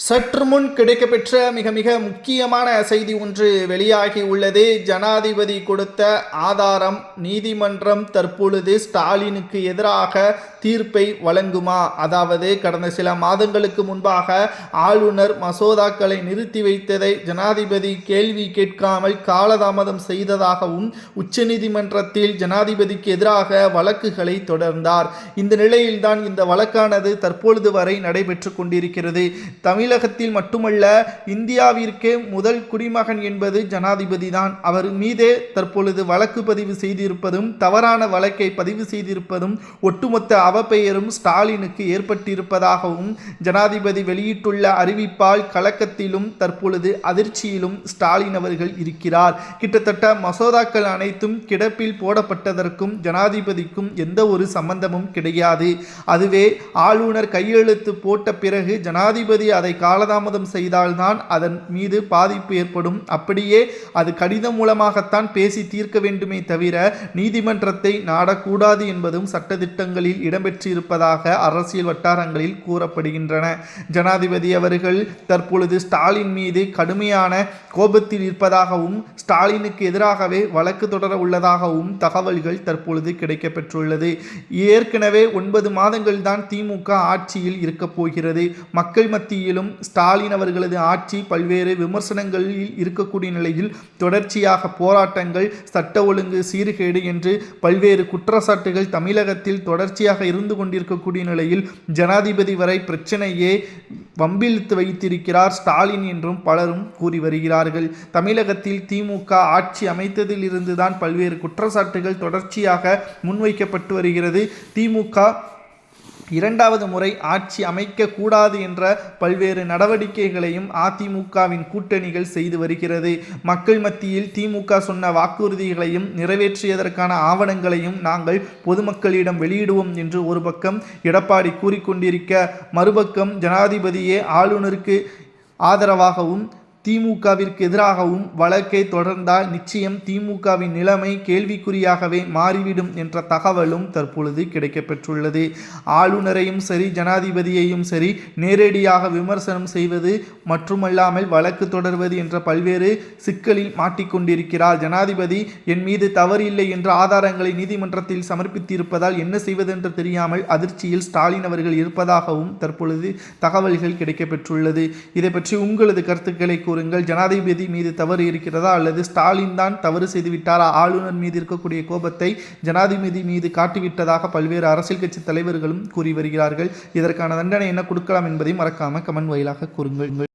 சற்று முன் கிடைக்கப்பெற்ற மிக மிக முக்கியமான செய்தி ஒன்று வெளியாகி உள்ளது. ஜனாதிபதி கொடுத்த ஆதாரம். நீதிமன்றம் தற்பொழுது ஸ்டாலினுக்கு எதிராக தீர்ப்பை வழங்குமா? அதாவது கடந்த சில மாதங்களுக்கு முன்பாக ஆளுநர் மசோதாக்களை நிறுத்தி வைத்ததை ஜனாதிபதி கேள்வி கேட்காமல் காலதாமதம் செய்ததாகவும் உச்சநீதிமன்றத்தில் ஜனாதிபதிக்கு எதிராக வழக்குகளை தொடர்ந்தார். இந்த நிலையில்தான் இந்த வழக்கானது தற்பொழுது வரை நடைபெற்று கொண்டிருக்கிறது. தமிழகத்தில் மட்டுமல்ல, இந்தியாவிற்கே முதல் குடிமகன் என்பது ஜனாதிபதி தான். அவர் மீதே தற்பொழுது வழக்கு பதிவு செய்திருப்பதும், தவறான வழக்கை பதிவு செய்திருப்பதும், ஒட்டுமொத்த அவப்பெயரும் ஸ்டாலினுக்கு ஏற்பட்டிருப்பதாகவும் ஜனாதிபதி வெளியிட்டுள்ள அறிவிப்பால் கலக்கத்திலும் தற்பொழுது அதிர்ச்சியிலும் ஸ்டாலின் அவர்கள் இருக்கிறார். கிட்டத்தட்ட மசோதாக்கள் அனைத்தும் கிடப்பில் போடப்பட்டதற்கும் ஜனாதிபதிக்கும் எந்த ஒரு சம்பந்தமும் கிடையாது. அதுவே ஆளுநர் கையெழுத்து போட்ட பிறகு ஜனாதிபதி அதை காலதாமதம் செய்தால்தான் அதன் மீது பாதிப்பு ஏற்படும். அப்படியே அது கடிதம் மூலமாகத்தான் பேசி தீர்க்க வேண்டுமே தவிர நீதிமன்றத்தை நாடக்கூடாது என்பதும் சட்டத்திட்டங்களில் இடம்பெற்றிருப்பதாக அரசியல் வட்டாரங்களில் கூறப்படுகின்றன. ஜனாதிபதி அவர்கள் தற்பொழுது ஸ்டாலின் மீது கடுமையான கோபத்தில் இருப்பதாகவும் ஸ்டாலினுக்கு எதிராகவே வழக்கு தொடர உள்ளதாகவும் தகவல்கள் தற்பொழுது கிடைக்கப்பெற்றுள்ளது. ஏற்கனவே 9 மாதங்கள் தான் திமுக ஆட்சியில் இருக்கப் போகிறது. மக்கள் மத்தியிலும் ஸ்டாலின் அவர்களது ஆட்சி பல்வேறு விமர்சனங்களில் இருக்கக்கூடிய நிலையில் தொடர்ச்சியாக போராட்டங்கள், சட்ட ஒழுங்கு சீர்கேடு என்று பல்வேறு குற்றச்சாட்டுகள் தமிழகத்தில் தொடர்ச்சியாக இருந்து கொண்டிருக்கக்கூடிய நிலையில் ஜனாதிபதி வரை பிரச்சனையே வம்பிழுத்து வைத்திருக்கிறார் ஸ்டாலின் என்றும் பலரும் கூறி வருகிறார்கள். தமிழகத்தில் திமுக ஆட்சி அமைத்ததில் இருந்துதான் பல்வேறு குற்றச்சாட்டுகள் தொடர்ச்சியாக முன்வைக்கப்பட்டு வருகிறது. திமுக 2வது முறை ஆட்சி அமைக்க கூடாது என்ற பல்வேறு நடவடிக்கைகளையும் அதிமுகவின் கூட்டணிகள் செய்து வருகிறது. மக்கள் மத்தியில் திமுக சொன்ன வாக்குறுதிகளையும் நிறைவேற்றியதற்கான ஆவணங்களையும் நாங்கள் பொதுமக்களிடம் வெளியிடுவோம் என்று ஒரு பக்கம் எடப்பாடி கூறிக்கொண்டிருக்க, மறுபக்கம் ஜனாதிபதியே ஆளுநருக்கு ஆதரவாகவும் திமுகவிற்கு எதிராகவும் வழக்கை தொடர்ந்தால் நிச்சயம் திமுகவின் நிலைமை கேள்விக்குறியாகவே மாறிவிடும் என்ற தகவலும் தற்பொழுது கிடைக்கப்பெற்றுள்ளது. ஆளுநரையும் சரி, ஜனாதிபதியையும் சரி நேரடியாக விமர்சனம் செய்வது மட்டுமல்லாமல் வழக்கு தொடர்வது என்ற பல்வேறு சிக்கலில் மாட்டிக்கொண்டிருக்கிறார் ஜனாதிபதி. என் மீது தவறு இல்லை என்ற ஆதாரங்களை நீதிமன்றத்தில் சமர்ப்பித்திருப்பதால் என்ன செய்வதென்று தெரியாமல் அதிர்ச்சியில் ஸ்டாலின் அவர்கள் இருப்பதாகவும் தற்பொழுது தகவல்கள் கிடைக்கப்பெற்றுள்ளது. இதை பற்றி உங்களது கருத்துக்களை ஜனாதிபதி மீது தவறு இருக்கிறதா, அல்லது ஸ்டாலின் தான் தவறு செய்துவிட்டாரா? ஆளுநர் மீது இருக்கக்கூடிய கோபத்தை ஜனாதிபதி மீது காட்டிவிட்டதாக பல்வேறு அரசியல் கட்சி தலைவர்களும் கூறி வருகிறார்கள். இதற்கான தண்டனை என்ன கொடுக்கலாம் என்பதை மறக்காம கமெண்ட் வாயிலாக கூறுங்கள்.